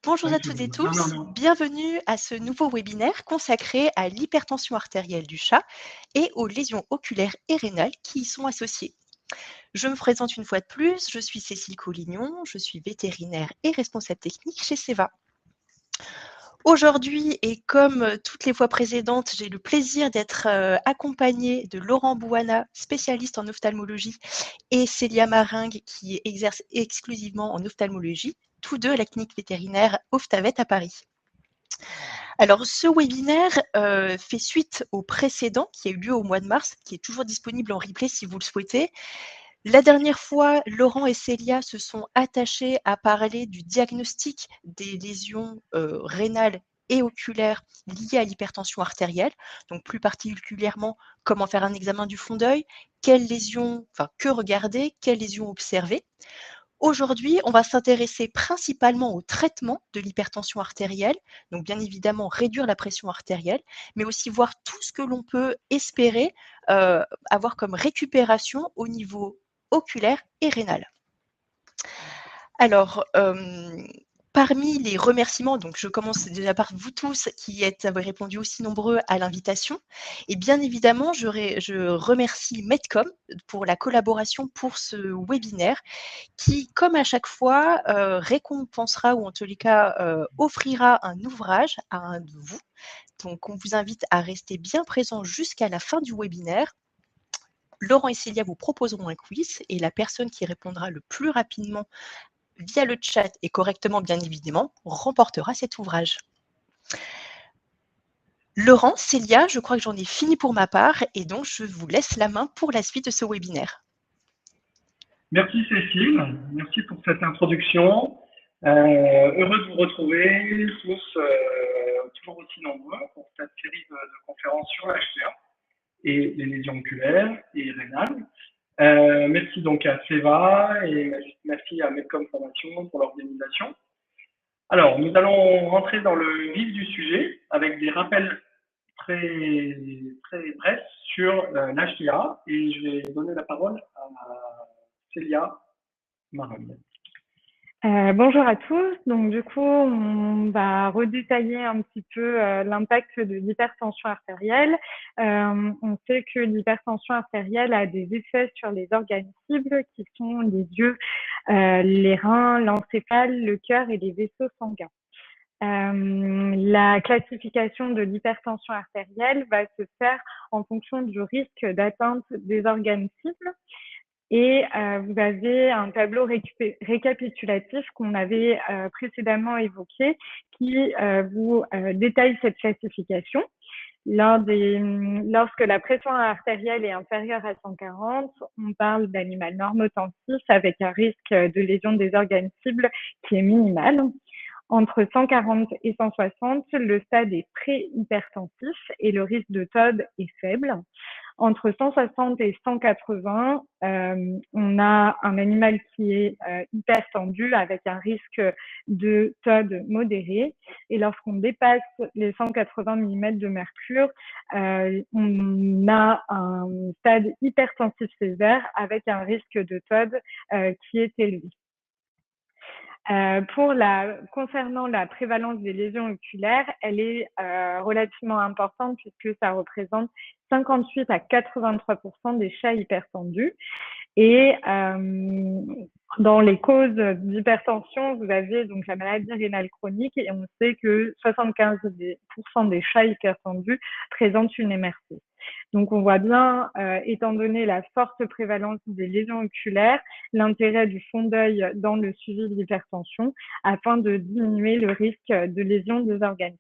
Bonjour Ouais, à c'est toutes et bon. Non, non, tous, non. bienvenue à ce nouveau webinaire consacré à l'hypertension artérielle du chat et aux lésions oculaires et rénales qui y sont associées. Je me présente une fois de plus, je suis Cécile Collignon, je suis vétérinaire et responsable technique chez Seva. Aujourd'hui, et comme toutes les fois précédentes, j'ai le plaisir d'être accompagnée de Laurent Bouana, spécialiste en ophtalmologie, et Célia Maringue, qui exerce exclusivement en ophtalmologie, tous deux à la clinique vétérinaire Ophthavet à Paris. Alors, ce webinaire fait suite au précédent qui a eu lieu au mois de mars, qui est toujours disponible en replay si vous le souhaitez. La dernière fois, Laurent et Célia se sont attachés à parler du diagnostic des lésions rénales et oculaires liées à l'hypertension artérielle, donc plus particulièrement comment faire un examen du fond d'œil, quelles lésions, enfin que regarder, quelles lésions observer. Aujourd'hui, on va s'intéresser principalement au traitement de l'hypertension artérielle, donc bien évidemment réduire la pression artérielle, mais aussi voir tout ce que l'on peut espérer avoir comme récupération au niveau oculaire et rénal. Alors, parmi les remerciements, donc je commence déjà par vous tous qui avez répondu aussi nombreux à l'invitation. Et bien évidemment, je remercie Medcom pour la collaboration pour ce webinaire qui, comme à chaque fois, récompensera ou en tous les cas offrira un ouvrage à un de vous. Donc, on vous invite à rester bien présent jusqu'à la fin du webinaire. Laurent et Célia vous proposeront un quiz et la personne qui répondra le plus rapidement via le chat et correctement, bien évidemment, remportera cet ouvrage. Laurent, Célia, je crois que j'en ai fini pour ma part et donc je vous laisse la main pour la suite de ce webinaire. Merci Cécile, merci pour cette introduction. Heureux de vous retrouver tous toujours aussi nombreux pour cette série de conférences sur l'HTA et les lésions oculaires et rénales. Merci donc à Seva et merci à Medcom Formation pour l'organisation. Alors, nous allons rentrer dans le vif du sujet avec des rappels très, très bref sur l'HTA et je vais donner la parole à Célia Maringue. Bonjour à tous. Donc du coup, on va redétailler un petit peu l'impact de l'hypertension artérielle. On sait que l'hypertension artérielle a des effets sur les organes cibles qui sont les yeux, les reins, l'encéphale, le cœur et les vaisseaux sanguins. La classification de l'hypertension artérielle va se faire en fonction du risque d'atteinte des organes cibles. Et vous avez un tableau récapitulatif qu'on avait précédemment évoqué qui vous détaille cette classification. Lorsque la pression artérielle est inférieure à 140, on parle d'animal normotensif avec un risque de lésion des organes cibles qui est minimal. Entre 140 et 160, le stade est pré-hypertensif et le risque de TOD est faible. Entre 160 et 180, on a un animal qui est hypertendu avec un risque de TOD modéré. Et lorsqu'on dépasse les 180 mm de mercure, on a un stade hypertensif sévère avec un risque de TOD qui est élevé. Concernant la prévalence des lésions oculaires, elle est relativement importante puisque ça représente 58 à 83% des chats hypertendus. Et dans les causes d'hypertension, vous avez donc la maladie rénale chronique et on sait que 75% des chats hypertendus présentent une MRC. Donc, on voit bien, étant donné la forte prévalence des lésions oculaires, l'intérêt du fond d'œil dans le suivi de l'hypertension afin de diminuer le risque de lésion des organes.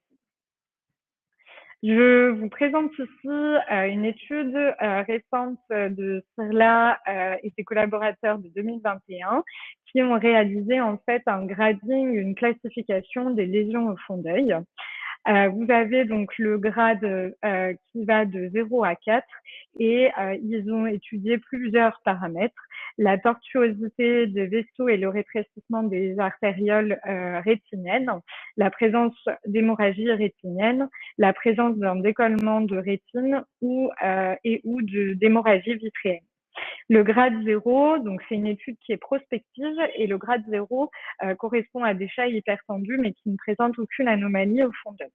Je vous présente ici une étude récente de Sirla et ses collaborateurs de 2021 qui ont réalisé en fait un grading, une classification des lésions au fond d'œil. Vous avez donc le grade qui va de 0 à 4 et ils ont étudié plusieurs paramètres, la tortuosité des vaisseaux et le rétrécissement des artérioles rétiniennes, la présence d'hémorragie rétinienne, la présence d'un décollement de rétine ou d'hémorragie vitréenne. Le grade 0, donc c'est une étude qui est prospective et le grade 0 correspond à des chats hypertendus mais qui ne présentent aucune anomalie au fond d'œil.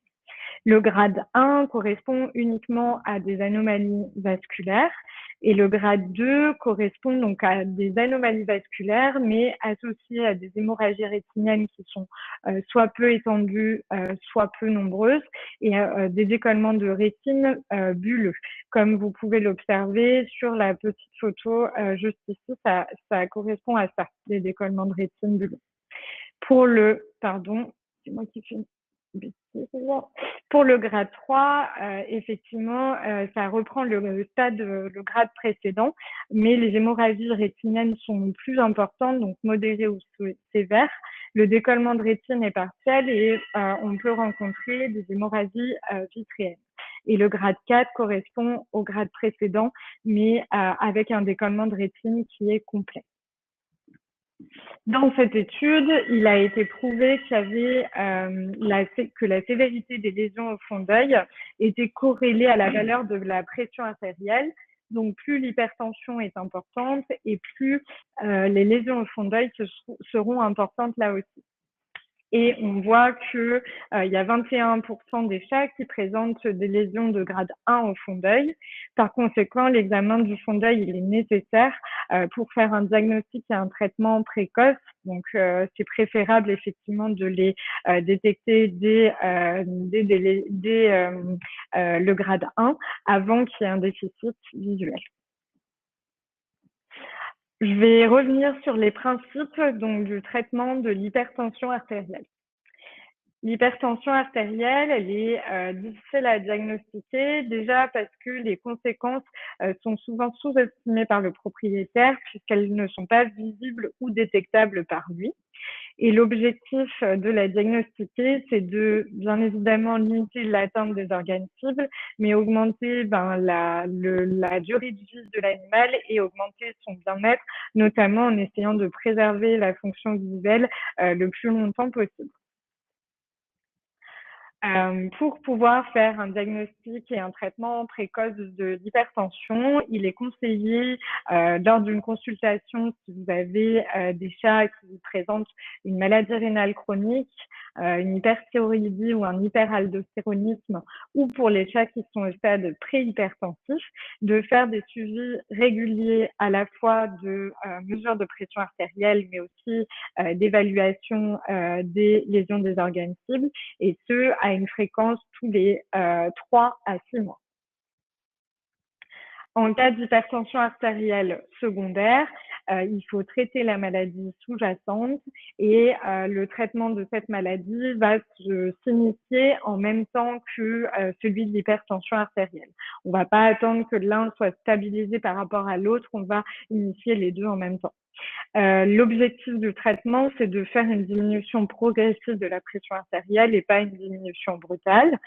Le grade 1 correspond uniquement à des anomalies vasculaires et le grade 2 correspond donc à des anomalies vasculaires mais associées à des hémorragies rétiniennes qui sont soit peu étendues, soit peu nombreuses et des décollements de rétine bulleux. Comme vous pouvez l'observer sur la petite photo juste ici, ça correspond à ça, des décollements de rétine bulleux. C'est moi qui fais une bêtise. Pour le grade 3, effectivement, ça reprend le grade précédent, mais les hémorragies rétiniennes sont plus importantes, donc modérées ou sévères. Le décollement de rétine est partiel et on peut rencontrer des hémorragies vitréennes. Et le grade 4 correspond au grade précédent, mais avec un décollement de rétine qui est complet. Dans cette étude, il a été prouvé qu'il y avait que la sévérité des lésions au fond d'œil était corrélée à la valeur de la pression artérielle. Donc, plus l'hypertension est importante et plus les lésions au fond d'œil seront importantes là aussi. Et on voit que il y a 21% des chats qui présentent des lésions de grade 1 au fond d'œil. Par conséquent, l'examen du fond d'œil il est nécessaire pour faire un diagnostic et un traitement précoce. Donc, c'est préférable effectivement de les détecter dès le grade 1 avant qu'il y ait un déficit visuel. Je vais revenir sur les principes donc, du traitement de l'hypertension artérielle. L'hypertension artérielle, elle est difficile à diagnostiquer, déjà parce que les conséquences sont souvent sous-estimées par le propriétaire puisqu'elles ne sont pas visibles ou détectables par lui. Et l'objectif de la diagnostiquer, c'est de, bien évidemment, limiter l'atteinte des organes cibles, mais augmenter la durée de vie de l'animal et augmenter son bien-être, notamment en essayant de préserver la fonction visuelle le plus longtemps possible. Pour pouvoir faire un diagnostic et un traitement précoce de l'hypertension, il est conseillé lors d'une consultation si vous avez des chats qui présentent une maladie rénale chronique, une hyperthyroïdie ou un hyperaldostéronisme, ou pour les chats qui sont au stade préhypertensif, de faire des suivis réguliers à la fois de mesures de pression artérielle, mais aussi d'évaluation des lésions des organes cibles, et ce, à une fréquence tous les 3 à 6 mois. En cas d'hypertension artérielle secondaire, il faut traiter la maladie sous-jacente et le traitement de cette maladie va s'initier en même temps que celui de l'hypertension artérielle. On ne va pas attendre que l'un soit stabilisé par rapport à l'autre, on va initier les deux en même temps. L'objectif du traitement, c'est de faire une diminution progressive de la pression artérielle et pas une diminution brutale.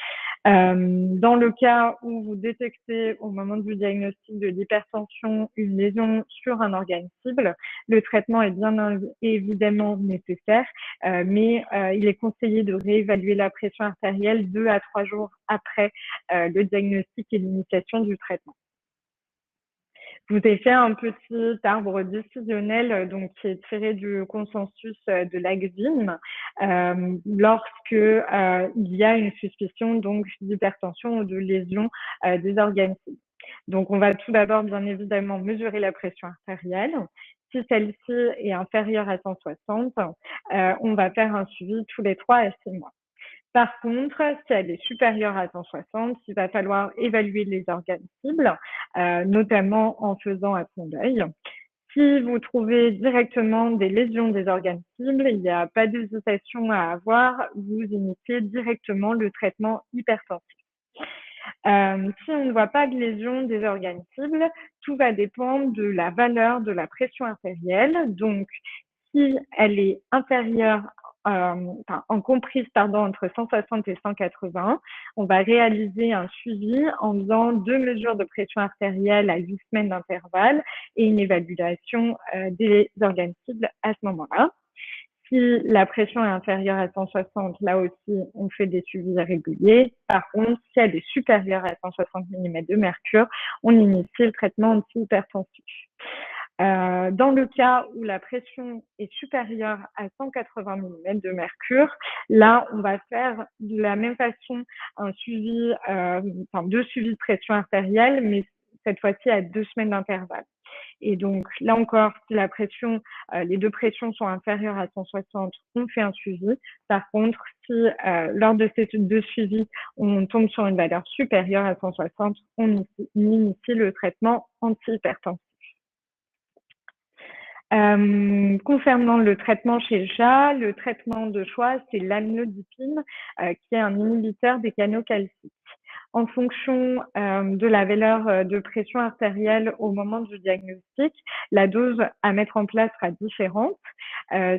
Dans le cas où vous détectez au moment du diagnostic de l'hypertension une lésion sur un organe cible, le traitement est bien évidemment nécessaire, mais il est conseillé de réévaluer la pression artérielle 2 à 3 jours après le diagnostic et l'initiation du traitement. Je vous ai fait un petit arbre décisionnel donc, qui est tiré du consensus de l'ACVIM lorsque il y a une suspicion donc d'hypertension ou de lésion des organes cibles. Donc, on va tout d'abord, bien évidemment, mesurer la pression artérielle. Si celle-ci est inférieure à 160, on va faire un suivi tous les 3 à 6 mois. Par contre, si elle est supérieure à 160, il va falloir évaluer les organes cibles, notamment en faisant un fond d'œil. Si vous trouvez directement des lésions des organes cibles, il n'y a pas d'hésitation à avoir, vous initiez directement le traitement hypertensif. Si on ne voit pas de lésion des organes cibles, tout va dépendre de la valeur de la pression artérielle. Donc, si elle est inférieure en comprise entre 160 et 180, on va réaliser un suivi en faisant 2 mesures de pression artérielle à 8 semaines d'intervalle et une évaluation des organes cibles à ce moment-là. Si la pression est inférieure à 160, là aussi, on fait des suivis réguliers. Par contre, si elle est supérieure à 160 mm de mercure, on initie le traitement antihypertensif. Dans le cas où la pression est supérieure à 180 mm de mercure, là, on va faire de la même façon un suivi, deux suivis de pression artérielle, mais cette fois-ci à 2 semaines d'intervalle. Et donc, là encore, si la pression, les deux pressions sont inférieures à 160, on fait un suivi. Par contre, si lors de ces deux suivis, on tombe sur une valeur supérieure à 160, on initie le traitement antihypertensif. Concernant le traitement chez le chat, le traitement de choix, c'est l'amlodipine, qui est un inhibiteur des canaux calciques. En fonction de la valeur de pression artérielle au moment du diagnostic, la dose à mettre en place sera différente.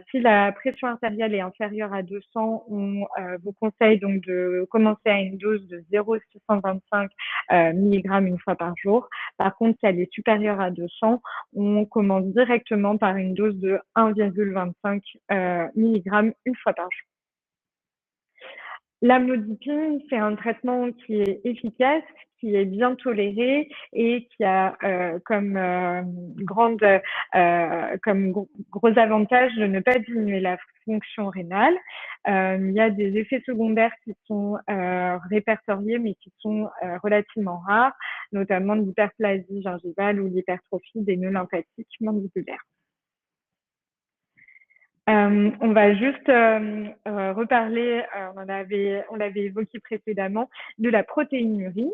Si la pression artérielle est inférieure à 200, on vous conseille donc de commencer à une dose de 0,625 mg une fois par jour. Par contre, si elle est supérieure à 200, on commence directement par une dose de 1,25 mg une fois par jour. L'amlodipine, c'est un traitement qui est efficace, qui est bien toléré et qui a comme gros avantage de ne pas diminuer la fonction rénale. Il y a des effets secondaires qui sont répertoriés mais qui sont relativement rares, notamment l'hyperplasie gingivale ou l'hypertrophie des nœuds lymphatiques mandibulaires. On va juste reparler, on l'avait évoqué précédemment, de la protéinurie.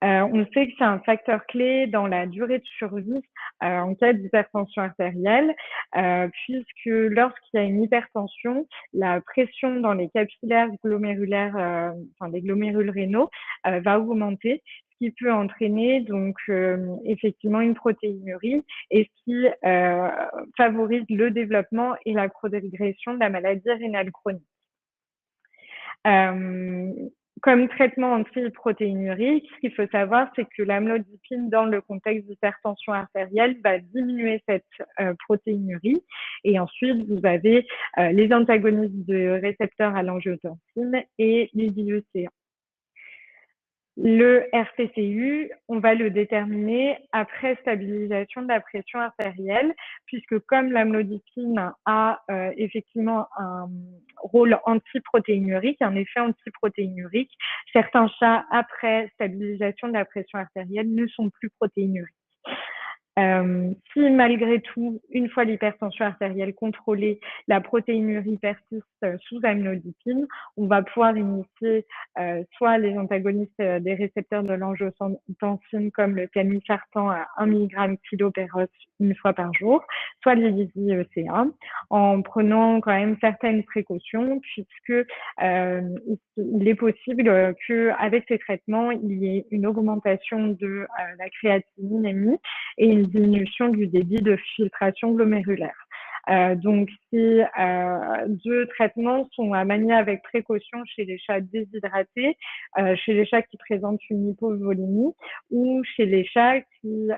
On sait que c'est un facteur clé dans la durée de survie en cas d'hypertension artérielle, puisque lorsqu'il y a une hypertension, la pression dans les capillaires glomérulaires, des glomérules rénaux, va augmenter, ce qui peut entraîner donc effectivement une protéinurie et ce qui favorise le développement et la progression de la maladie rénale chronique. Comme traitement antiprotéinurique, ce qu'il faut savoir, c'est que l'amlodipine, dans le contexte d'hypertension artérielle, va diminuer cette protéinurie. Et ensuite, vous avez les antagonistes de récepteurs à l'angiotensine et les IEC1. Le RPCU, on va le déterminer après stabilisation de la pression artérielle, puisque comme l'amlodipine a effectivement un rôle antiprotéinurique, un effet antiprotéinurique, certains chats, après stabilisation de la pression artérielle, ne sont plus protéinuriques. Si malgré tout, une fois l'hypertension artérielle contrôlée, la protéinurie persiste sous amlodipine, on va pouvoir initier soit les antagonistes des récepteurs de l'angiotensine comme le camisartan à 1 mg kg/os une fois par jour, soit les IEC1, en prenant quand même certaines précautions, puisque il est possible qu'avec ces traitements, il y ait une augmentation de la créatinémie et une diminution du débit de filtration glomérulaire. Donc, ces deux traitements sont à manier avec précaution chez les chats déshydratés, chez les chats qui présentent une hypovolémie ou chez les chats qui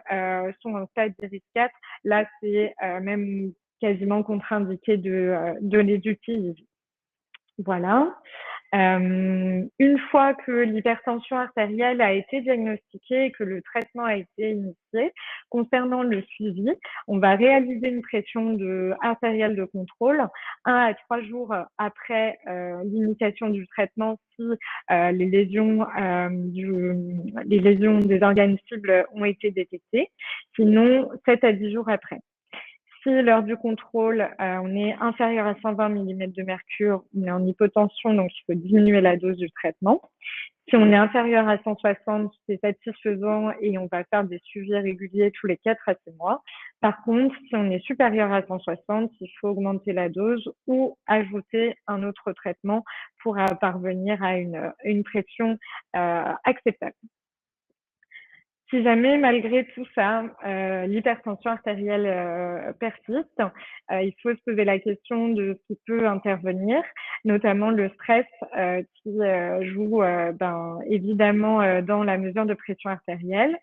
sont en stade d'IRIS 4. Là, c'est même quasiment contre-indiqué de les utiliser. Voilà. Une fois que l'hypertension artérielle a été diagnostiquée et que le traitement a été initié, concernant le suivi, on va réaliser une pression artérielle de contrôle 1 à 3 jours après l'initiation du traitement si les lésions des organes cibles ont été détectées, sinon 7 à 10 jours après. Si lors du contrôle, on est inférieur à 120 mm de mercure, on est en hypotension, donc il faut diminuer la dose du traitement. Si on est inférieur à 160, c'est satisfaisant et on va faire des suivis réguliers tous les 4 à 6 mois. Par contre, si on est supérieur à 160, il faut augmenter la dose ou ajouter un autre traitement pour parvenir à une pression acceptable. Si jamais, malgré tout ça, l'hypertension artérielle persiste, il faut se poser la question de ce qui peut intervenir, notamment le stress qui joue évidemment dans la mesure de pression artérielle,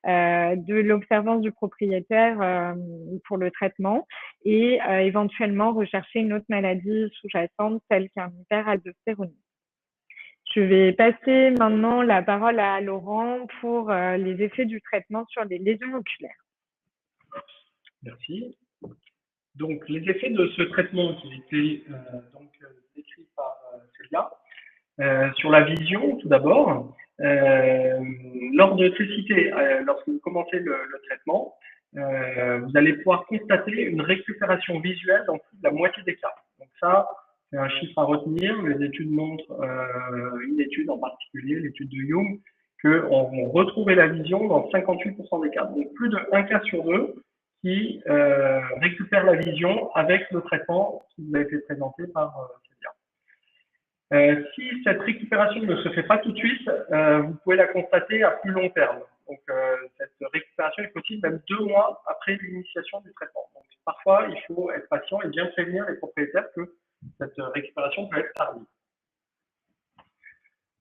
de l'observance du propriétaire pour le traitement et éventuellement rechercher une autre maladie sous-jacente telle qu'un hyperaldostéronisme. Je vais passer maintenant la parole à Laurent pour les effets du traitement sur les lésions oculaires. Merci. Donc, les effets de ce traitement qui a été décrit par Célia, sur la vision, tout d'abord, lors de cécité, lorsque vous commencez le traitement, vous allez pouvoir constater une récupération visuelle dans plus de la moitié des cas. Donc ça, c'est un chiffre à retenir. Les études montrent, une étude en particulier, l'étude de Young, qu'on retrouvait la vision dans 58% des cas. Donc plus de 1 cas sur 2 qui récupère la vision avec le traitement qui vous a été présenté par Célia. Si cette récupération ne se fait pas tout de suite, vous pouvez la constater à plus long terme. Donc, cette récupération est possible même 2 mois après l'initiation du traitement. Donc, parfois, il faut être patient et bien prévenir les propriétaires que cette récupération peut être tardive.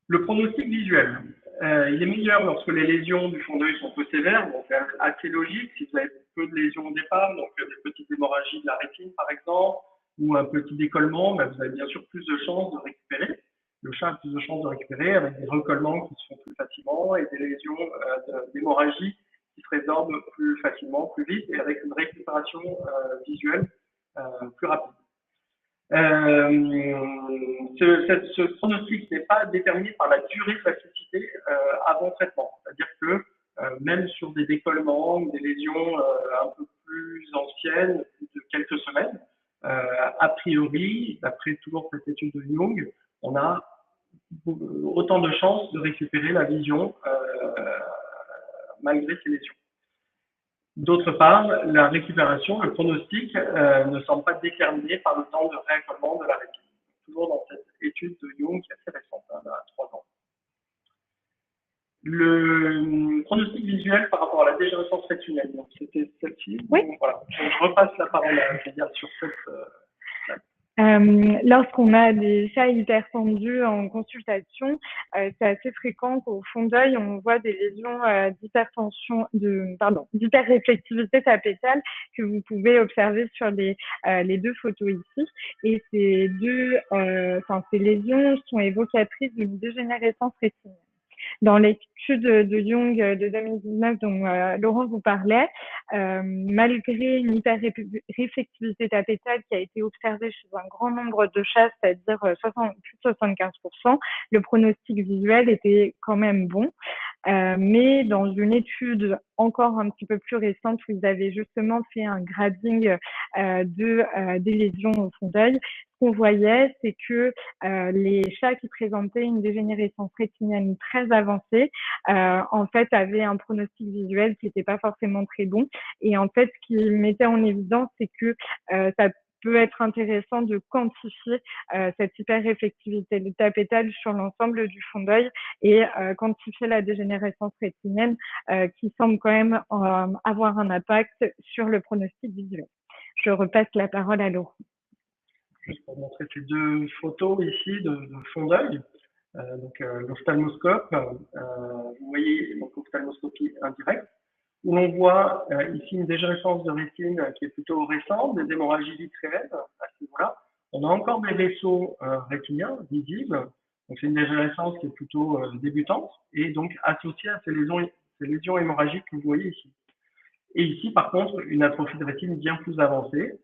Le pronostic visuel, il est meilleur lorsque les lésions du fond d'œil sont peu sévères. Donc, c'est assez logique. Si vous avez peu de lésions au départ, donc des petites hémorragies de la rétine, par exemple, ou un petit décollement, ben, vous avez bien sûr plus de chances de récupérer. Le chat a plus de chances de récupérer avec des recollements qui se font plus facilement et des lésions d'hémorragie qui se résorbent plus facilement, plus vite et avec une récupération visuelle plus rapide. Ce pronostic n'est pas déterminé par la durée de la cécité avant traitement. C'est-à-dire que même sur des décollements ou des lésions un peu plus anciennes, de quelques semaines, a priori, d'après toujours cette étude de Young, on a autant de chances de récupérer la vision malgré ces lésions. D'autre part, la récupération, le pronostic ne semble pas déterminé par le temps de réaccollement de la rétine. Toujours dans cette étude de Young qui est assez récente, il y a 3 ans. Le pronostic visuel par rapport à la dégénérescence rétinienne, donc c'était celle-ci. Oui. Donc, voilà. Donc, je repasse la parole à Célia sur cette slide. Lorsqu'on a des chats hypertendus en consultation, c'est assez fréquent qu'au fond d'œil, on voit des lésions d'hyperréflectivité tapétale que vous pouvez observer sur les 2 photos ici. Et ces lésions sont évocatrices d'une dégénérescence rétinienne. Dans l'étude de Young de 2019 dont Laurent vous parlait, malgré une hyperréflectivité tapétale qui a été observée chez un grand nombre de chats, c'est-à-dire plus de 75%, le pronostic visuel était quand même bon. Mais dans une étude encore un petit peu plus récente où ils avaient justement fait un grading des lésions au fond d'œil, ce qu'on voyait, c'est que les chats qui présentaient une dégénérescence rétinienne très avancée, en fait, avaient un pronostic visuel qui n'était pas forcément très bon. Et en fait, ce qui mettait en évidence, c'est que ça peut être intéressant de quantifier cette hyperréflectivité tapétale sur l'ensemble du fond d'œil et quantifier la dégénérescence rétinienne qui semble quand même avoir un impact sur le pronostic visuel. Je repasse la parole à Laurent. Juste pour montrer ces 2 photos ici de fond d'œil. L'ophtalmoscope, vous voyez donc l'ophtalmoscopie indirecte, où l'on voit ici une dégénérescence de rétine qui est plutôt récente, des hémorragies vitréennes à ce niveau-là. On a encore des vaisseaux rétiniens visibles, donc c'est une dégénérescence qui est plutôt débutante et donc associée à ces lésions hémorragiques que vous voyez ici. Et ici, par contre, une atrophie de rétine bien plus avancée,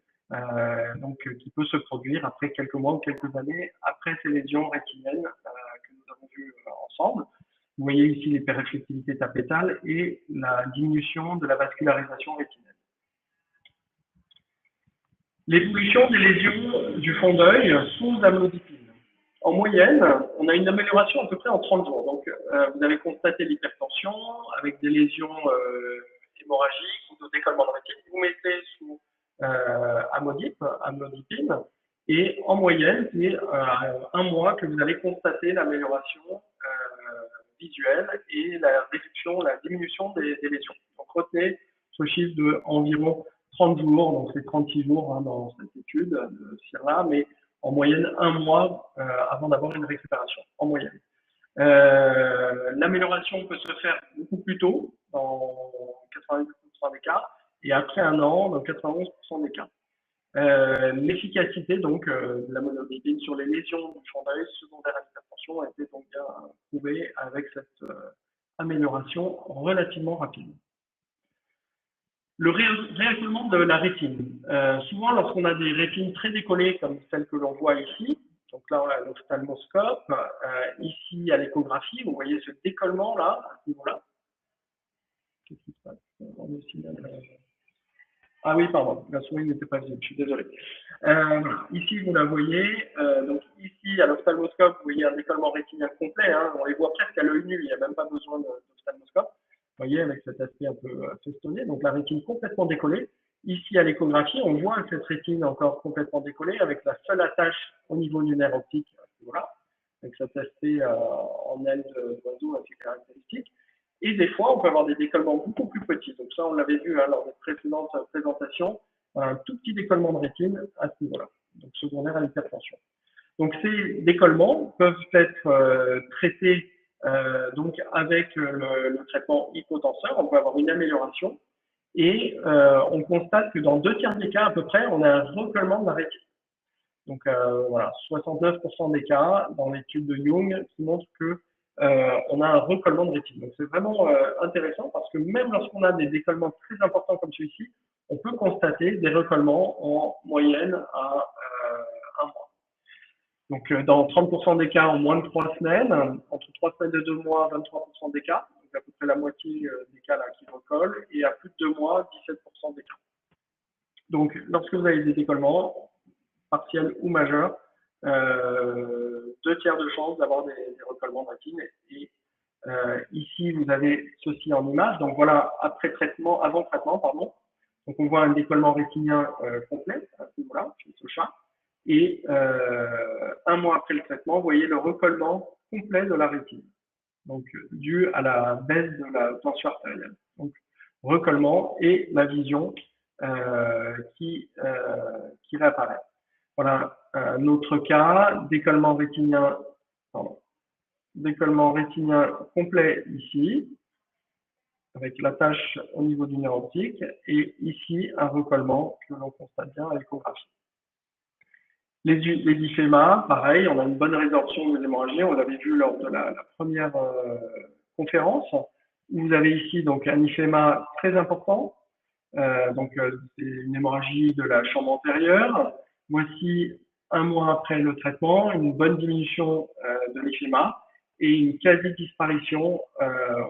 qui peut se produire après quelques mois ou quelques années après ces lésions rétiniennes que nous avons vues ensemble. Vous voyez ici l'hyperréflectivité tapétale et la diminution de la vascularisation rétinienne. L'évolution des lésions du fond d'œil sous amlodipine. En moyenne, on a une amélioration à peu près en 30 jours. Donc, vous avez constaté l'hypertension avec des lésions hémorragiques ou de décollement de rétine. Vous mettez sous amlodipine et en moyenne, c'est 1 mois que vous allez constater l'amélioration visuel et la diminution des lésions. Donc retenez ce chiffre de environ 30 jours, donc c'est 36 jours hein, dans cette étude de CIRLA, mais en moyenne 1 mois avant d'avoir une récupération, en moyenne. L'amélioration peut se faire beaucoup plus tôt, dans 90% des cas, et après 1 an, dans 91% des cas. L'efficacité donc de la monolipine sur les lésions du fond d'œil secondaires à l'hypertension a été donc bien prouvée avec cette amélioration relativement rapide. Le réaccolement de la rétine. Souvent, lorsqu'on a des rétines très décollées, comme celle que l'on voit ici, donc là, on a l'ophtalmoscope, ici, à l'échographie, vous voyez ce décollement là, à ce niveau-là. Qu'est-ce qui se passe? Ah oui, pardon, la souris n'était pas visible, je suis désolé. Ici, vous la voyez, donc ici, à l'ophtalmoscope, vous voyez un décollement rétinien complet, hein, on les voit presque à l'œil nu, il n'y a même pas besoin d'ophtalmoscope. Vous voyez, avec cet aspect un peu festonné, donc la rétine complètement décollée. Ici, à l'échographie, on voit cette rétine encore complètement décollée, avec la seule attache au niveau du nerf optique, voilà, avec cet aspect en aile d'oiseau assez caractéristique. Et des fois, on peut avoir des décollements beaucoup plus petits. Donc ça, on l'avait vu hein, lors des précédentes présentations, un tout petit décollement de rétine à ce niveau-là, donc secondaire à l'hypertension. Donc ces décollements peuvent être traités donc avec le traitement hypotenseur. On peut avoir une amélioration et on constate que dans 2/3 des cas à peu près, on a un recollement de la rétine. Donc voilà, 69% des cas dans l'étude de Young qui montrent que on a un recollement de rétine. Donc c'est vraiment intéressant parce que même lorsqu'on a des décollements très importants comme celui-ci, on peut constater des recollements en moyenne à 1 mois. Donc dans 30% des cas en moins de 3 semaines, entre 3 semaines et 2 mois, 23% des cas, donc à peu près la moitié des cas là qui recollent, et à plus de 2 mois, 17% des cas. Donc lorsque vous avez des décollements, partiels ou majeurs, 2/3 de chances d'avoir des recollements de rétine. Et ici, vous avez ceci en image. Donc voilà, après traitement, avant traitement, pardon. Donc on voit un décollement rétinien complet à ce niveau-là, chez ce chat. Et 1 mois après le traitement, vous voyez le recollement complet de la rétine. Donc dû à la baisse de la tension artérielle. Donc recollement et la vision qui réapparaît. Voilà un autre cas, décollement rétinien complet ici, avec la tache au niveau du nerf optique, et ici un recollement que l'on constate bien à l'échographie. Les dysphémas, pareil, on a une bonne résorption de l'hémorragie, on l'avait vu lors de la première conférence. Vous avez ici donc un dysphéma très important, c'est une hémorragie de la chambre antérieure. Voici 1 mois après le traitement, une bonne diminution de l'hyphéma et une quasi-disparition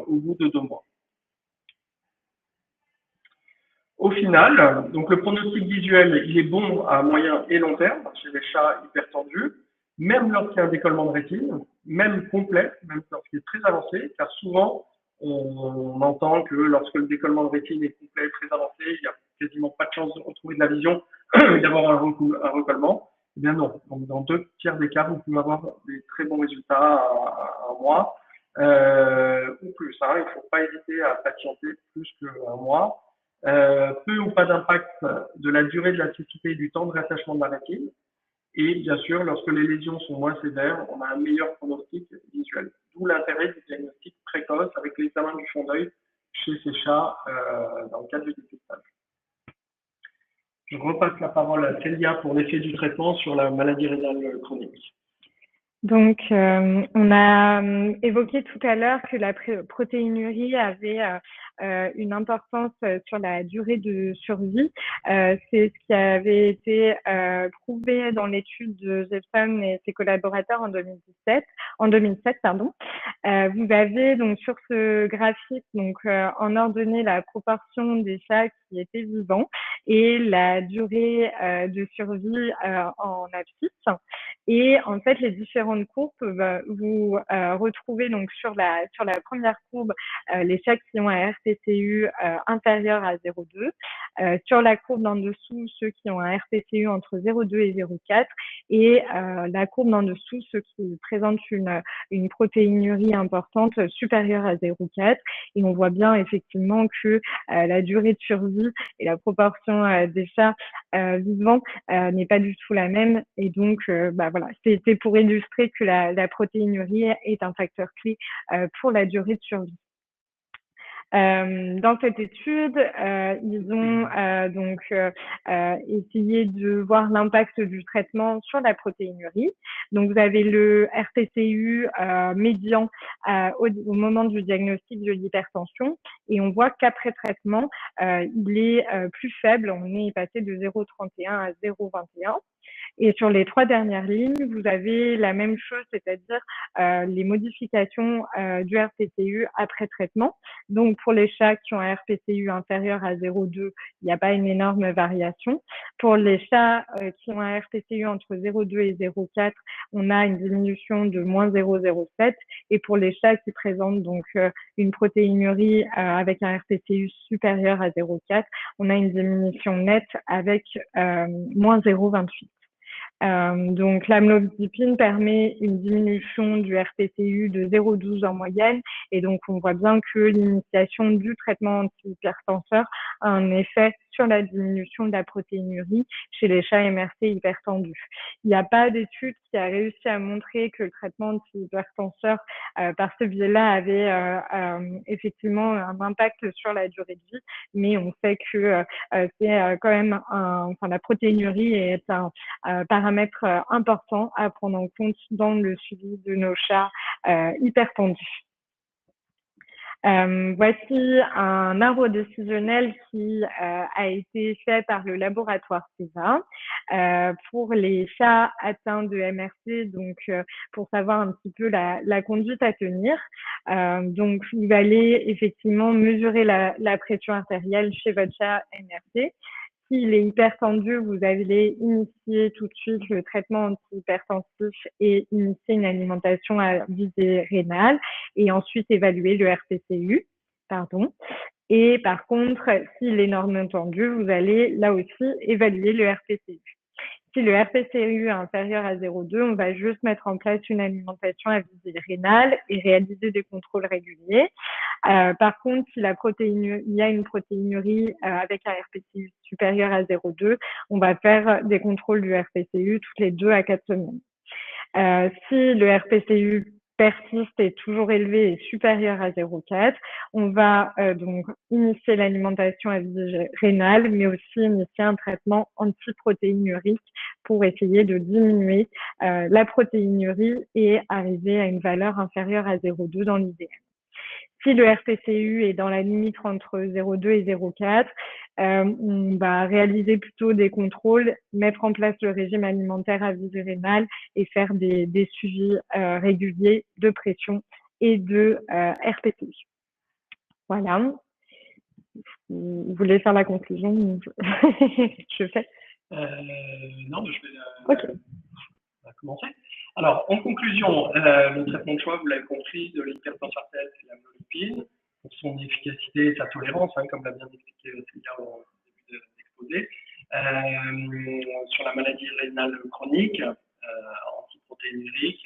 au bout de 2 mois. Au final, donc le pronostic visuel, il est bon à moyen et long terme chez les chats hypertendus, même lorsqu'il y a un décollement de rétine, même complet, même lorsqu'il est très avancé, car souvent, on entend que lorsque le décollement de rétine est complet, très avancé, il n'y a quasiment pas de chance de retrouver de la vision et d'avoir un recollement. Eh bien non, donc dans 2/3 des cas, vous pouvez avoir des très bons résultats à 1 mois ou plus. Hein. Il ne faut pas hésiter à patienter plus qu'1 mois. Peu ou pas d'impact de la durée de la cécité et du temps de réattachement de la rétine. Et bien sûr, lorsque les lésions sont moins sévères, on a un meilleur pronostic visuel. D'où l'intérêt du diagnostic précoce avec l'examen du fond d'œil chez ces chats dans le cadre du dépistage. Je repasse la parole à Célia pour l'effet du traitement sur la maladie rénale chronique. Donc, on a évoqué tout à l'heure que la protéinurie avait une importance sur la durée de survie. C'est ce qui avait été prouvé dans l'étude de Jepson et ses collaborateurs en 2007. Vous avez donc sur ce graphique donc en ordonnée la proportion des chats qui étaient vivants et la durée de survie en abscisse. Et en fait, les différentes courbes, vous retrouvez donc sur la première courbe les chats qui ont ART RPCU inférieur à 0,2. Sur la courbe d'en dessous, ceux qui ont un RPCU entre 0,2 et 0,4. Et la courbe d'en dessous, ceux qui présentent une protéinurie importante supérieure à 0,4. Et on voit bien effectivement que la durée de survie et la proportion des chats vivants n'est pas du tout la même. Et donc, voilà, c'était pour illustrer que la protéinurie est un facteur clé pour la durée de survie. Dans cette étude, ils ont donc essayé de voir l'impact du traitement sur la protéinurie. Donc, vous avez le RPCU médian au moment du diagnostic de l'hypertension et on voit qu'après traitement, il est plus faible. On est passé de 0,31 à 0,21. Et sur les 3 dernières lignes, vous avez la même chose, c'est-à-dire les modifications du RPCU après traitement. Donc, pour les chats qui ont un RPCU inférieur à 0,2, il n'y a pas une énorme variation. Pour les chats qui ont un RPCU entre 0,2 et 0,4, on a une diminution de moins 0,07. Et pour les chats qui présentent donc une protéinurie avec un RPCU supérieur à 0,4, on a une diminution nette avec moins 0,28. Donc, l'amlodipine permet une diminution du RPCU de 0,12 en moyenne. Et donc, on voit bien que l'initiation du traitement antihypertenseur a un effet sur la diminution de la protéinurie chez les chats MRC hypertendus. Il n'y a pas d'étude qui a réussi à montrer que le traitement antihypertenseur par ce biais-là avait effectivement un impact sur la durée de vie, mais on sait que c'est quand même la protéinurie est un paramètre important à prendre en compte dans le suivi de nos chats hypertendus. Voici un arbre décisionnel qui a été fait par le laboratoire CEVA pour les chats atteints de MRC, donc pour savoir un petit peu la conduite à tenir. Donc, vous allez effectivement mesurer la pression artérielle chez votre chat MRC. S'il est hypertendu, vous allez initier tout de suite le traitement antihypertensif et initier une alimentation à visée rénale et ensuite évaluer le RPCU. Et par contre, s'il est normalement tendu, vous allez là aussi évaluer le RPCU. Si le RPCU est inférieur à 0,2, on va juste mettre en place une alimentation à visée rénale et réaliser des contrôles réguliers. Par contre, si il y a une protéinurie avec un RPCU supérieur à 0,2, on va faire des contrôles du RPCU toutes les 2 à 4 semaines. Si le RPCU persiste et toujours élevé et supérieur à 0,4, on va donc initier l'alimentation à visée rénale, mais aussi initier un traitement antiprotéinurique pour essayer de diminuer la protéinurie et arriver à une valeur inférieure à 0,2 dans l'idéal. Si le RPCU est dans la limite entre 0,2 et 0,4, on va réaliser plutôt des contrôles, mettre en place le régime alimentaire à visée rénale et faire des suivis réguliers de pression et de RPCU. Voilà. Vous voulez faire la conclusion? Je fais. Non, je vais commencer. Alors, en conclusion, le traitement de choix, vous l'avez compris, de l'hypertension artérielle, c'est l'amlodipine, pour son efficacité et sa tolérance, comme l'a bien expliqué Célia au début de l'exposé. Sur la maladie rénale chronique, antiprotéinurique,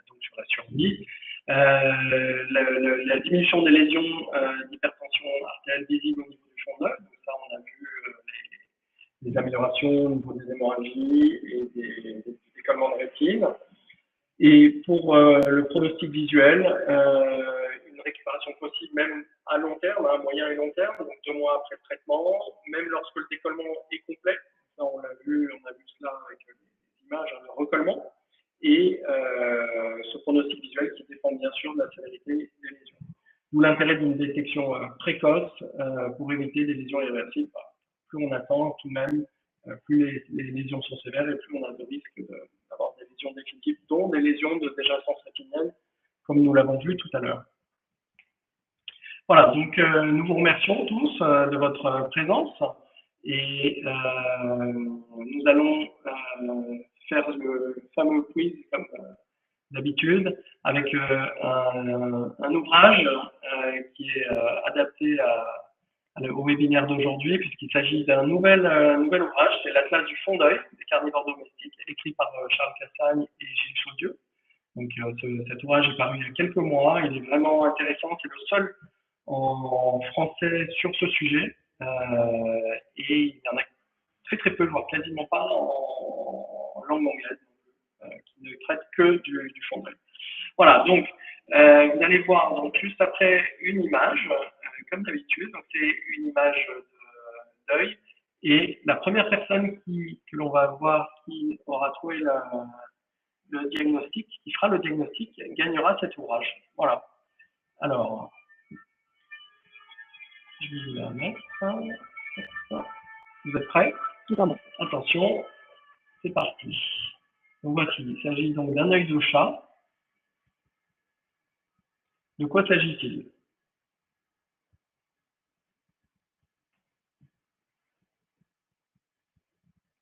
donc sur la survie. La diminution des lésions d'hypertension artérielle visible au niveau du champ d'œil, donc ça, on a vu les améliorations au niveau des hémorragies et des décollements de rétine. Et pour le pronostic visuel, une récupération possible même à long terme, à moyen et long terme, donc 2 mois après le traitement, même lorsque le décollement est complet. Ça, on a vu cela avec les images, le recollement. Et ce pronostic visuel qui dépend bien sûr de la sévérité des lésions. D'où l'intérêt d'une détection précoce pour éviter des lésions irréversibles. Plus on attend, tout de même, plus les lésions sont sévères et plus on a de risques d'avoir des lésions définitives, dont des lésions de dégénérescence rétinienne, comme nous l'avons vu tout à l'heure. Voilà, donc nous vous remercions tous de votre présence et nous allons faire le fameux quiz comme d'habitude avec un ouvrage qui est adapté au webinaire d'aujourd'hui, puisqu'il s'agit d'un nouvel ouvrage, c'est l'Atlas du fond d'œil des carnivores domestiques, écrit par Charles Cassagne et Gilles Chaudieu. Donc cet ouvrage est paru il y a quelques mois, il est vraiment intéressant, c'est le seul en français sur ce sujet, et il y en a très très peu, voire quasiment pas en langue anglaise, qui ne traite que du fond d'œil. Voilà, donc vous allez voir donc, juste après une image, comme d'habitude, donc c'est une image d'œil, et la première personne que l'on va voir qui aura trouvé le diagnostic, qui fera le diagnostic, gagnera cet ouvrage. Voilà. Alors, je vais la mettre. Vous êtes prêts? Pardon. Attention, c'est parti. Donc voici, il s'agit donc d'un œil de chat. De quoi s'agit-il?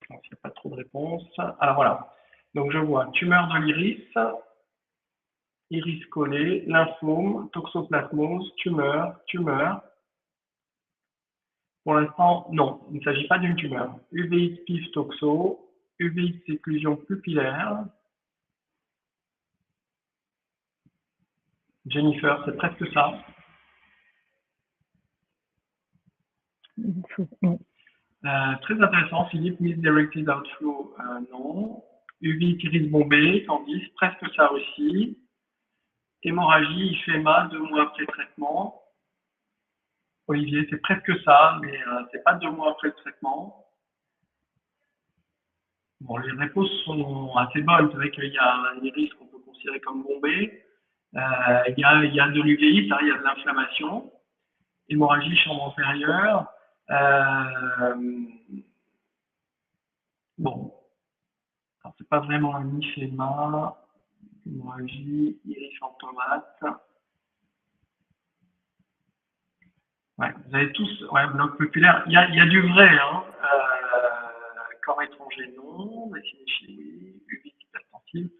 Il n'y a pas trop de réponses. Alors voilà. Donc je vois tumeur de l'iris, iris collé, lymphome, toxoplasmose, tumeur. Pour l'instant, non, il ne s'agit pas d'une tumeur. Uveitis pif toxo, uveitis éclusion pupillaire. Jennifer, c'est presque ça. Très intéressant, Philippe, misdirected outflow, non. Uveitis iris bombé, Candice, presque ça aussi. Hémorragie, IFEMA, 2 mois après traitement. Olivier, c'est presque ça, mais c'est pas 2 mois après le traitement. Bon, les réponses sont assez bonnes. C'est vrai qu'il y a un iris qu'on peut considérer comme bombé. Il y a de l'uvéite, il y a de l'inflammation. Hémorragie chambre antérieure. Bon, c'est pas vraiment un IFEMA. Hémorragie, iris en tomate. Ouais, vous avez tous, ouais, bloc populaire. Il y a du vrai, hein. Corps étranger, non. Destination, oui. Uvite hypertensive.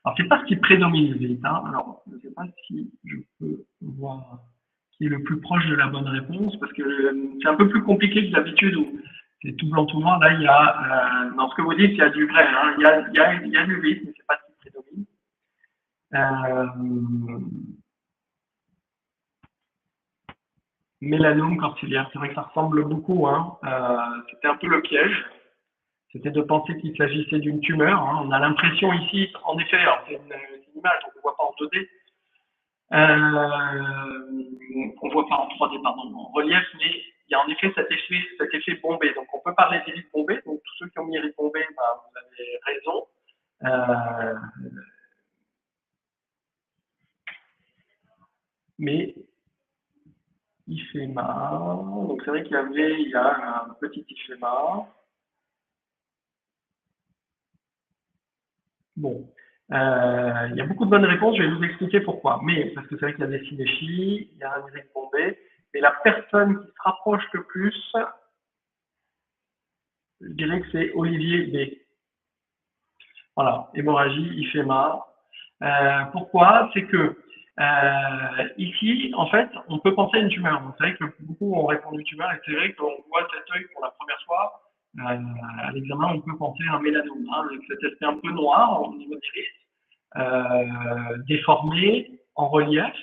Alors, c'est pas ce qui prédomine, l'uvite, hein. Alors, je ne sais pas si je peux voir qui est le plus proche de la bonne réponse, parce que c'est un peu plus compliqué que d'habitude où c'est tout blanc, tout noir. Là, il y a, dans ce que vous dites, il y a du vrai, hein. Il y a l'uvite, mais c'est pas ce qui prédomine. Mélanome cortillaire, c'est vrai que ça ressemble beaucoup, hein. C'était un peu le piège, c'était de penser qu'il s'agissait d'une tumeur, hein. On a l'impression ici, en effet, alors c'est une image, on ne voit pas en 2D, on ne voit pas en 3D, pardon, en relief, mais il y a en effet cet effet bombé. Donc on peut parler d'iris bombé, donc tous ceux qui ont mis iris bombé, bah, vous avez raison. Mais IFEMA, donc c'est vrai qu'il y a un petit IFEMA. Bon, il y a beaucoup de bonnes réponses, je vais vous expliquer pourquoi. Mais, parce que c'est vrai qu'il y a des synéchies, il y a un iris bombé, mais la personne qui se rapproche le plus, je dirais que c'est Olivier B. Voilà, hémorragie, IFEMA. Pourquoi? C'est que ici, en fait, on peut penser à une tumeur. C'est vrai que beaucoup ont répondu tumeur, et c'est vrai qu'on voit cet œil pour la première fois. À l'examen, on peut penser à un mélanome, hein, avec cet aspect un peu noir au niveau des risques, déformé, en relief,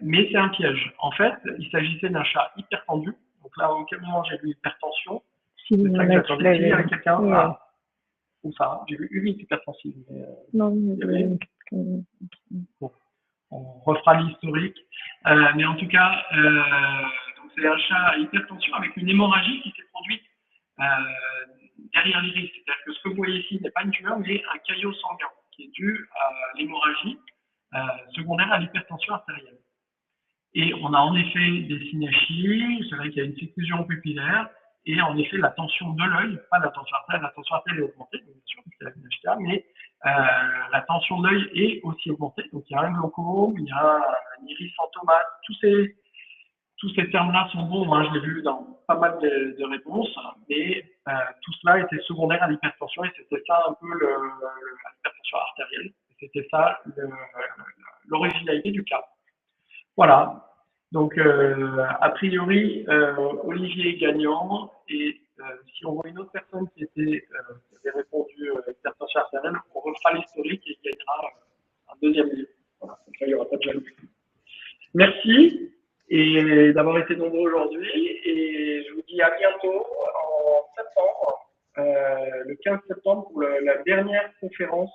mais c'est un piège. En fait, il s'agissait d'un chat hypertendu. Donc là, à aucun moment j'ai vu hypertension. C'est ça que j'attendais. S'il y avait quelqu'un, ou ça, j'ai vu une hypertensive. Non, bon, on refera l'historique. Mais en tout cas, c'est un chat à hypertension avec une hémorragie qui s'est produite derrière l'iris. C'est-à-dire que ce que vous voyez ici n'est pas une tumeur, mais un caillot sanguin qui est dû à l'hémorragie secondaire à l'hypertension artérielle. Et on a en effet des synéchies, c'est vrai qu'il y a une diffusion pupillaire, et en effet la tension de l'œil, pas la tension artérielle est augmentée, bien sûr, c'est la synéchia, mais la tension de l'œil est aussi augmentée. Donc il y a un glaucome, il y a un iris en tomate, tous ces termes-là sont bons, hein, je l'ai vu dans pas mal de réponses, mais tout cela était secondaire à l'hypertension, et c'était ça un peu l'hypertension artérielle, c'était ça l'originalité du cas. Voilà. Donc, a priori, Olivier est gagnant. Et si on voit une autre personne qui avait répondu hypertension artérielle, on refera l'historique et il gagnera un deuxième livre. Voilà. Donc là, il n'y aura pas de jalousie. Merci et d'avoir été nombreux aujourd'hui. Et je vous dis à bientôt en septembre, le 15 septembre, pour la dernière conférence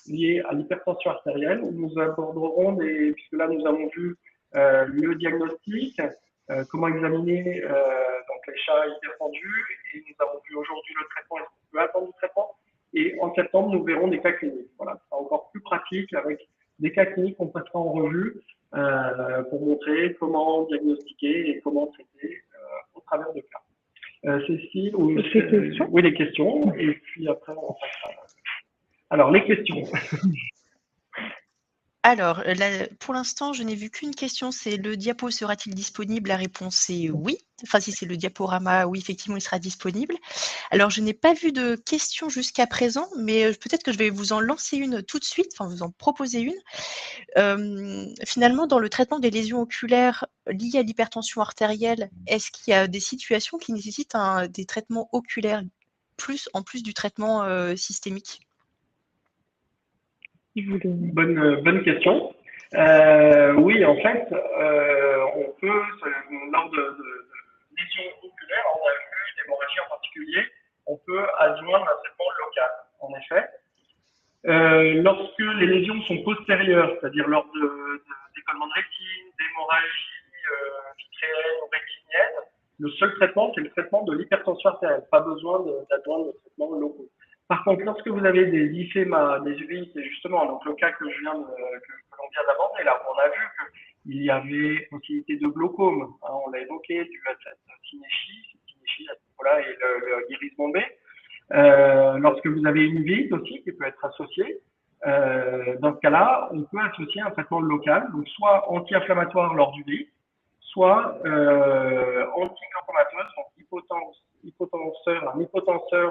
liée à l'hypertension artérielle, où nous aborderons puisque là nous avons vu le diagnostic, comment examiner donc les chats hypertendus, et nous avons vu aujourd'hui le traitement, est-ce qu'on peut attendre du traitement, et en septembre nous verrons des cas cliniques. Voilà, ce sera encore plus pratique avec des cas cliniques qu'on passera en revue pour montrer comment diagnostiquer et comment traiter au travers de cas. Cécile, oui, les questions, et puis après on passera. Alors, les questions. Alors, pour l'instant, je n'ai vu qu'une question, c'est le diapo sera-t-il disponible? La réponse est oui. Enfin, si c'est le diaporama, oui, effectivement, il sera disponible. Alors, je n'ai pas vu de questions jusqu'à présent, mais peut-être que je vais vous en lancer une tout de suite, enfin, vous en proposer une. Finalement, dans le traitement des lésions oculaires liées à l'hypertension artérielle, est-ce qu'il y a des situations qui nécessitent des traitements oculaires en plus du traitement systémique? Bonne question. Oui, en fait, on peut, lors de lésions oculaires, on a vu d'hémorragie en particulier, on peut adjoindre un traitement local, en effet. Lorsque les lésions sont postérieures, c'est-à-dire lors d'écollement de rétine, d'hémorragie vitréenne ou rétinienne, le seul traitement, c'est le traitement de l'hypertension artérielle. Pas besoin d'adjoindre de traitements locaux. Par contre, lorsque vous avez des IFEMA, des UVI, c'est justement donc le cas que l'on vient d'aborder, là où on a vu qu'il y avait possibilité de glaucome, hein, on l'a évoqué, dû à cette synéchie à ce niveau-là, et le iris bombé. Lorsque vous avez une uvite aussi qui peut être associée, dans ce cas-là, on peut associer un traitement local, donc soit anti-inflammatoire lors du uvite, soit anti-glycomateuse, donc un hypotenseur,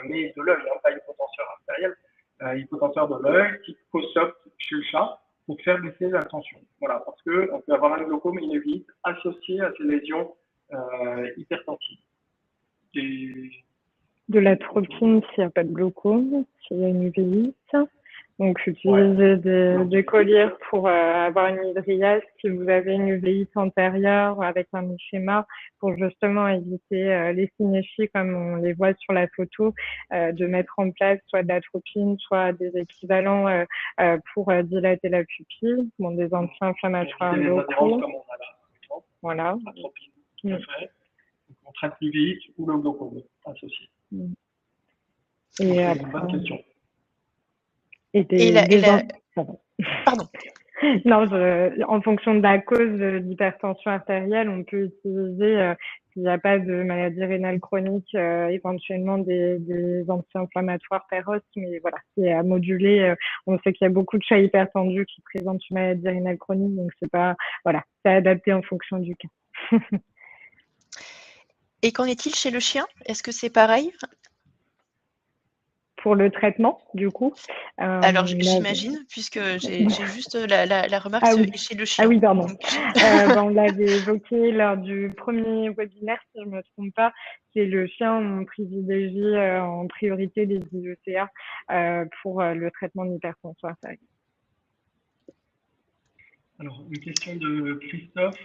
mais de l'œil, hein, pas hypotenseur artériel, hypotenseur de l'œil, type COSOP chez le chat, pour faire baisser la tension. Voilà, parce qu'on peut avoir un glaucome et une uvite associée à ces lésions hypertensives. De l'atropine s'il n'y a pas de glaucome, s'il y a une uvite. Donc, utiliser des colliers pour avoir une hydriase si vous avez une uvite antérieure avec un schéma pour justement éviter les synéchies comme on les voit sur la photo, de mettre en place soit de l'atropine, soit des équivalents pour dilater la pupille, bon, des anti-inflammatoires locaux. Voilà. Atropine, tout à fait. On traite l'uvite ou le glaucome associé. Et après, une bonne question. Pardon. Non, en fonction de la cause de l'hypertension artérielle, on peut utiliser, s'il n'y a pas de maladie rénale chronique, éventuellement des anti-inflammatoires féroces, mais voilà, c'est à moduler. On sait qu'il y a beaucoup de chats hypertendus qui présentent une maladie rénale chronique, donc c'est pas, voilà, c'est adapté en fonction du cas. Et qu'en est-il chez le chien? Est-ce que c'est pareil? Pour le traitement, du coup. Alors, j'imagine, puisque j'ai juste la remarque chez le chien. Ah oui, pardon. On l'avait évoqué lors du premier webinaire, si je ne me trompe pas. C'est le chien, on privilégie en priorité les IECA pour le traitement de l'hypertension artérielle. Alors, une question de Christophe.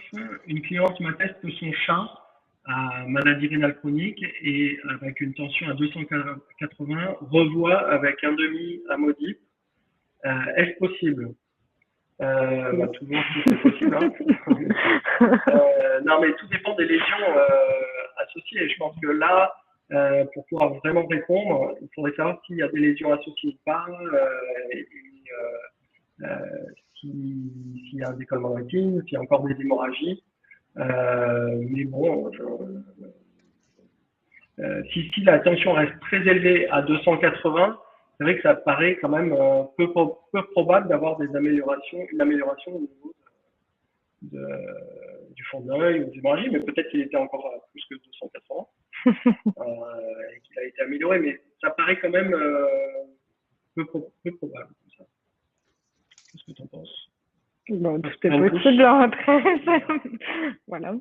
Une cliente m'atteste que son chat à maladie rénale chronique et avec une tension à 280 revoit avec un demi amodip. Est-ce possible? Toujours si c'est possible. Hein. Non, mais tout dépend des lésions associées. Je pense que là, pour pouvoir vraiment répondre, il faudrait savoir s'il y a des lésions associées ou pas, s'il y a un décollement de rétine, s'il y a encore des hémorragies. Mais bon, si la tension reste très élevée à 280, c'est vrai que ça paraît quand même peu probable d'avoir une amélioration au niveau du fond de l'œil ou du hémorragie, mais peut-être qu'il était encore à plus que 280 et qu'il a été amélioré, mais ça paraît quand même peu probable. Qu'est-ce que tu en penses? Bon, tout est possible après. Voilà.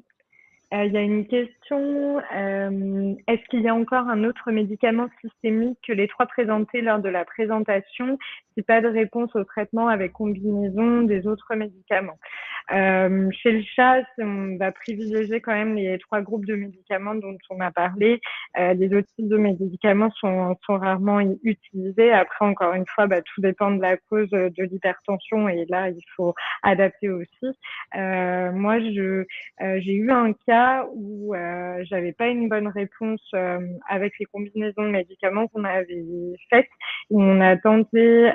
Il y a une question. Est-ce qu'il y a encore un autre médicament systémique que les 3 présentés lors de la présentation? Si pas de réponse au traitement avec combinaison des autres médicaments. Chez le chat, on va privilégier quand même les 3 groupes de médicaments dont on a parlé. Les autres types de médicaments sont rarement utilisés. Après, encore une fois, tout dépend de la cause de l'hypertension et là, il faut adapter aussi. Moi, j'ai eu un cas où j'avais pas une bonne réponse avec les combinaisons de médicaments qu'on avait faites. On a tenté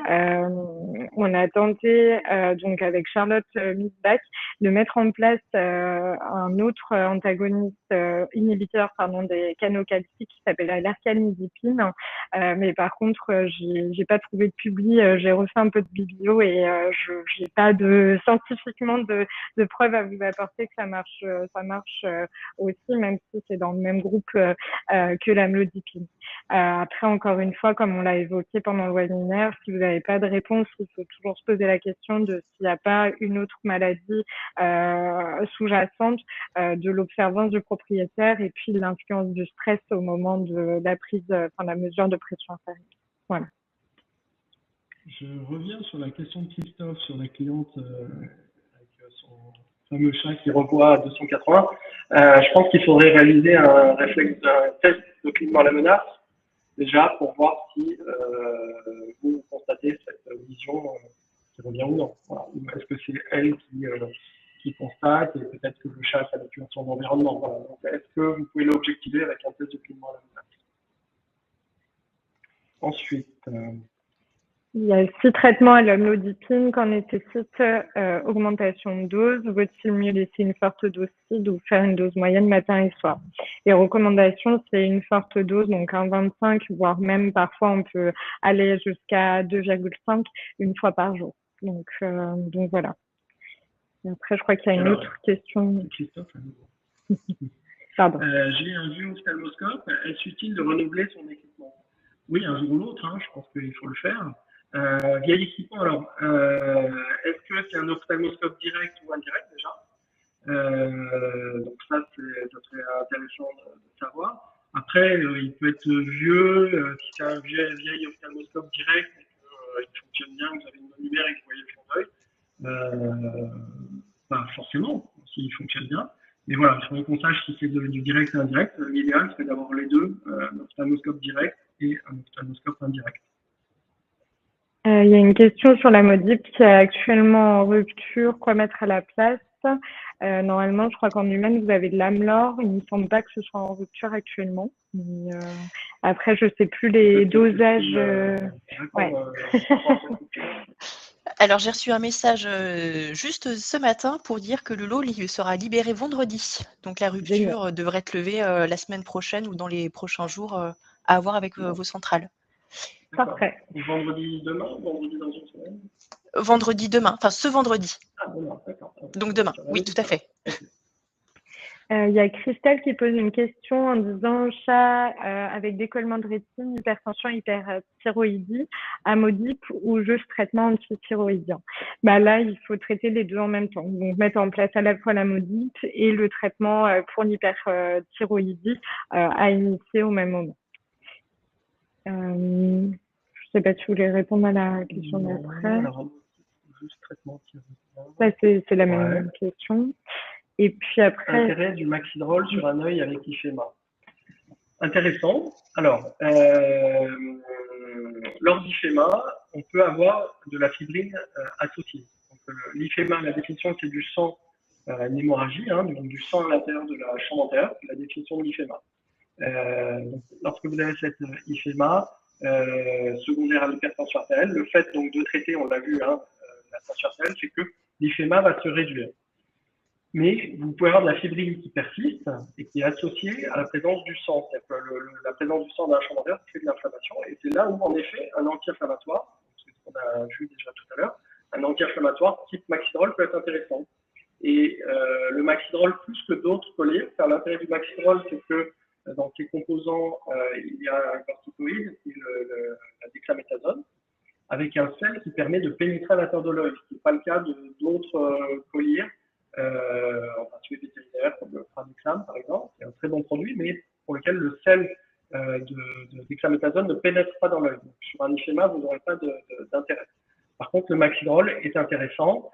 donc avec Charlotte Miesbach de mettre en place un autre antagoniste inhibiteur des canaux calciques qui s'appelle l'ercanidipine. Mais par contre, j'ai pas trouvé de publi. J'ai refait un peu de biblio et j'ai pas scientifiquement de preuves à vous apporter que ça marche aussi, même si c'est dans le même groupe que l'amlodipine. Après, encore une fois, comme on l'a évoqué pendant le webinaire, si vous n'avez pas de réponse, il faut toujours se poser la question de s'il n'y a pas une autre maladie sous-jacente, de l'observance du propriétaire et puis de l'influence du stress au moment de la la mesure de pression artérielle. Voilà. Je reviens sur la question de Christophe sur la cliente avec son fameux chat qui reboit à 280. Je pense qu'il faudrait réaliser un test de clignement à la menace, déjà pour voir si vous constatez cette vision qui revient ou non. Voilà. Est-ce que c'est elle qui constate et peut-être que le chat s'habitue à son environnement. Voilà. Donc, est-ce que vous pouvez l'objectiver avec un test de clignement à la menace? Ensuite, il y a 6 traitements à l'amlodipine quand nécessite augmentation de dose. Vaut-il mieux laisser une forte dose CID ou faire une dose moyenne matin et soir? Les recommandations, c'est une forte dose, donc 1,25, voire même parfois on peut aller jusqu'à 2,5 une fois par jour. Donc voilà. Et après, je crois qu'il y a une autre question. Christophe, Pardon. J'ai un vieux ophtalmoscope. Est-ce utile de renouveler son équipement? Oui, un jour ou l'autre, je pense qu'il faut le faire. Vieil équipement, alors, est-ce que c'est un ophtalmoscope direct ou indirect déjà? Donc ça serait intéressant de savoir. Après, il peut être vieux, si c'est un vieil ophtalmoscope direct et qu'il fonctionne bien, vous avez une bonne lumière et que vous voyez le fond d'œil, pas forcément, s'il fonctionne bien. Mais voilà, il faudrait qu'on sache si c'est du direct et indirect. L'idéal, c'est d'avoir les deux, un ophtalmoscope direct et un ophtalmoscope indirect. Il y a une question sur la modip qui est actuellement en rupture. Quoi mettre à la place? Normalement, je crois qu'en humaine, vous avez de l'Amlor. Il ne me semble pas que ce soit en rupture actuellement. Mais, après, je ne sais plus les dosages. Ouais. Alors, j'ai reçu un message juste ce matin pour dire que le lot sera libéré vendredi. Donc, la rupture devrait être levée la semaine prochaine ou dans les prochains jours à avoir avec vos centrales. Parfait. Vendredi demain, vendredi dans une semaine? Vendredi demain, enfin ce vendredi. Ah, demain, d'accord. Donc demain, oui, tout à fait. Il y a Christelle qui pose une question en disant chat avec décollement de rétine, hypertension, hyperthyroïdie, amodip ou juste traitement antithyroïdien. Là, il faut traiter les deux en même temps. Donc, mettre en place à la fois l'amodip et le traitement pour l'hyperthyroïdie à initier au même moment. Je ne sais pas si vous voulez répondre à la question d'après. Juste traitement thyroïdien. Ça, c'est la même question. Et puis après. Intérêt du maxidrol sur un œil avec IFEMA. Intéressant. Alors, lors d'IFEMA, on peut avoir de la fibrine associée. L'IFEMA, la définition, c'est du sang, une hémorragie, donc du sang à l'intérieur de la chambre antérieure, la définition de l'IFEMA. Lorsque vous avez cette IFEMA secondaire à l'hypertension artérielle, le fait donc de traiter, on l'a vu, la tension artérielle, c'est que l'IFEMA va se réduire. Mais vous pouvez avoir de la fibrine qui persiste et qui est associée à la présence du sang. C'est-à-dire que la présence du sang dans la chambre antérieure crée de l'inflammation. Et c'est là où, en effet, un anti-inflammatoire, c'est ce qu'on a vu déjà tout à l'heure, un anti-inflammatoire type maxidrol peut être intéressant. Et le maxidrol, plus que d'autres colliers, car l'intérêt du maxidrol, c'est que dans ses composants, il y a un corticoïde, qui est la dexaméthasone. avec un sel qui permet de pénétrer à l'intérieur de l'œil, ce qui n'est pas le cas d'autres colliers, en particulier vétérinaires comme le Franuxam par exemple, qui est un très bon produit, mais pour lequel le sel de dexaméthasone ne pénètre pas dans l'œil. Sur un iphéma, vous n'aurez pas d'intérêt. Par contre, le Maxidrol est intéressant.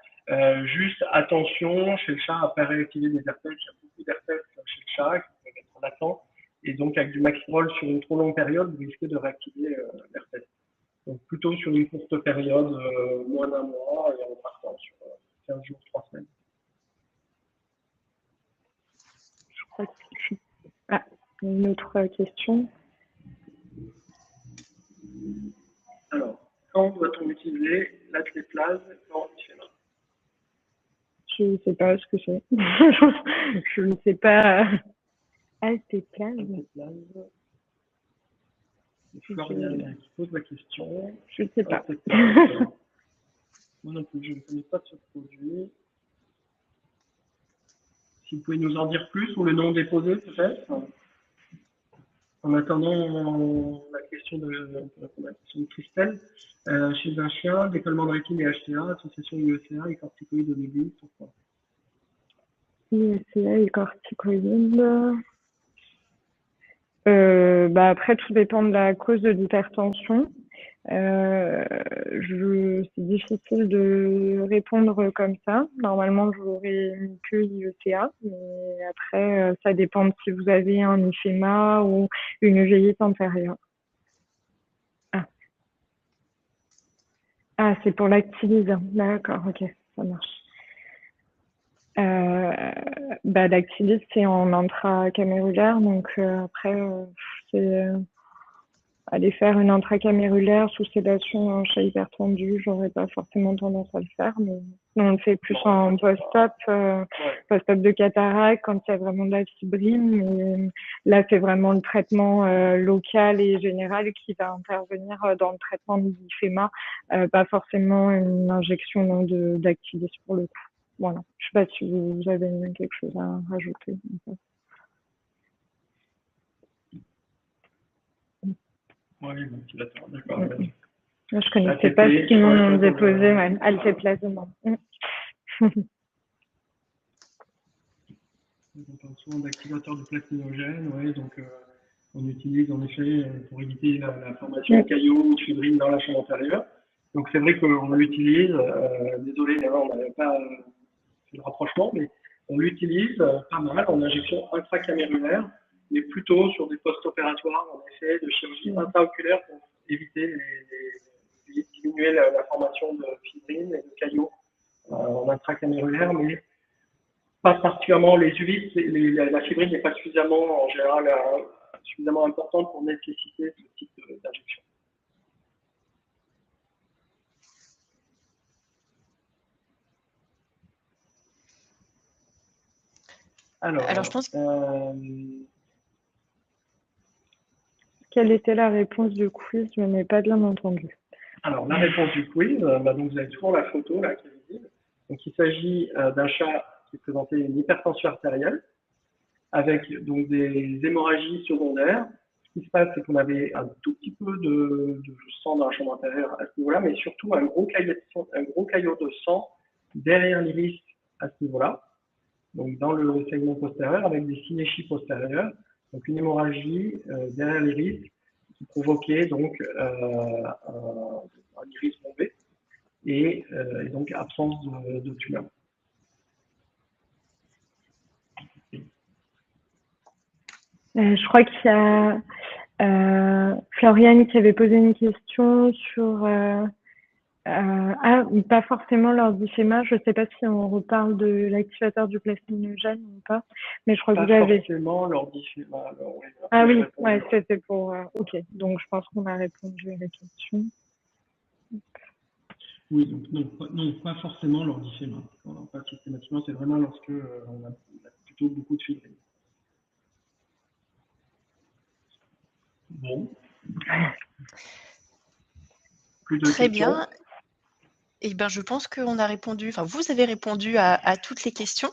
Juste attention, chez le chat, à ne pas réactiver des herpès. Il y a beaucoup d'herpès chez le chat qui peuvent être latents. Et donc, avec du Maxidrol sur une trop longue période, vous risquez de réactiver l'herpès. Donc, plutôt sur une courte période, moins d'un mois, et en partant sur 15 jours, 3 semaines. Ah, une autre question. Alors, quand doit-on utiliser l'atléplase dans l'iphéma? Je ne sais pas ce que c'est. Je ne sais pas. Atléplase. Florian qui pose la question. Je ne sais pas. Moi non plus, je ne connais pas ce produit. Si vous pouvez nous en dire plus ou le nom déposé peut-être. En attendant la question de Christelle, chez un chien, décollement de rétine et HTA, association IECA et corticoïdes au début, pourquoi? IECA et corticoïdes. Après, tout dépend de la cause de l'hypertension. C'est difficile de répondre comme ça. Normalement, j'aurais mis que IECA, mais après, ça dépend de si vous avez un iphéma ou une uveitis antérieure. Ah, c'est pour l'actilis. D'accord, ok, ça marche. L'actilis, c'est en intracamérulaire, donc après, c'est aller faire une intracamérulaire sous sédation en chat hypertendu, j'aurais pas forcément tendance à le faire, mais on le fait plus en post-op, post-op de cataracte, quand il y a vraiment de la fibrine, mais là, c'est vraiment le traitement local et général qui va intervenir dans le traitement de l'iphéma, pas forcément une injection d'actilis pour le coup. Voilà. Je sais pas si vous avez quelque chose à rajouter. Oui, ventilateur, d'accord. Je connaissais pas ce qu'ils m'ont déposé, ouais. Alteplase, non. On parle souvent d'activateur de plasminogène, oui, donc on utilise en effet pour éviter la formation de caillots ou de fibrine dans la chambre antérieure. Donc c'est vrai qu'on l'utilise, désolé, on n'avait pas fait le rapprochement, mais on l'utilise pas mal en injection intracamérulaire, mais plutôt sur des post-opératoires, en effet, de chirurgie intraoculaire pour éviter diminuer la formation de fibrine et de caillots en intracamérulaire, mais pas particulièrement les uveites, la fibrine n'est pas suffisamment, en général, suffisamment importante pour nécessiter ce type d'injection. Alors, je pense que... Quelle était la réponse du quiz? Je n'ai pas bien entendu. Alors, la réponse du quiz, donc vous avez toujours la photo là qui est visible. Donc, il s'agit d'un chat qui présentait une hypertension artérielle avec donc des hémorragies secondaires. Ce qui se passe, c'est qu'on avait un tout petit peu de sang dans la chambre intérieure à ce niveau-là, mais surtout un gros caillot de sang derrière l'iris à ce niveau-là, donc dans le segment postérieur, avec des synéchies postérieures, donc une hémorragie derrière l'iris qui provoquait donc un iris bombé et donc absence de tumeur. Je crois qu'il y a Floriane qui avait posé une question sur pas forcément lors d'iphéma. Je ne sais pas si on reparle de l'activateur du plasminogène ou pas, mais je crois que vous avez. Pas forcément lors d'iphéma. Oui, ouais, c'était pour. Ok, donc je pense qu'on a répondu à la question. Oui, donc non, pas forcément lors d'iphéma. Pas systématiquement, c'est vraiment lorsque on a plutôt beaucoup de fibrine. Bon. Très bien. Eh bien, je pense qu'on a répondu, enfin, vous avez répondu à toutes les questions.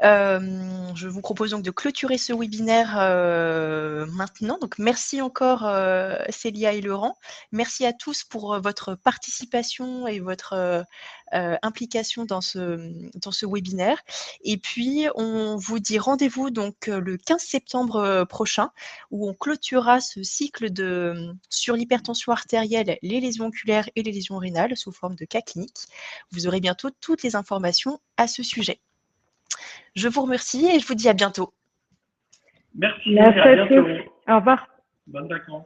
Je vous propose donc de clôturer ce webinaire maintenant. Donc, merci encore Célia et Laurent. Merci à tous pour votre participation et votre implication dans ce webinaire. Et puis, on vous dit rendez-vous donc le 15 septembre prochain, où on clôturera ce cycle sur l'hypertension artérielle, les lésions oculaires et les lésions rénales sous forme de cas cliniques. Vous aurez bientôt toutes les informations à ce sujet. Je vous remercie et je vous dis à bientôt. Merci, à bientôt. Au revoir. Bonnes vacances.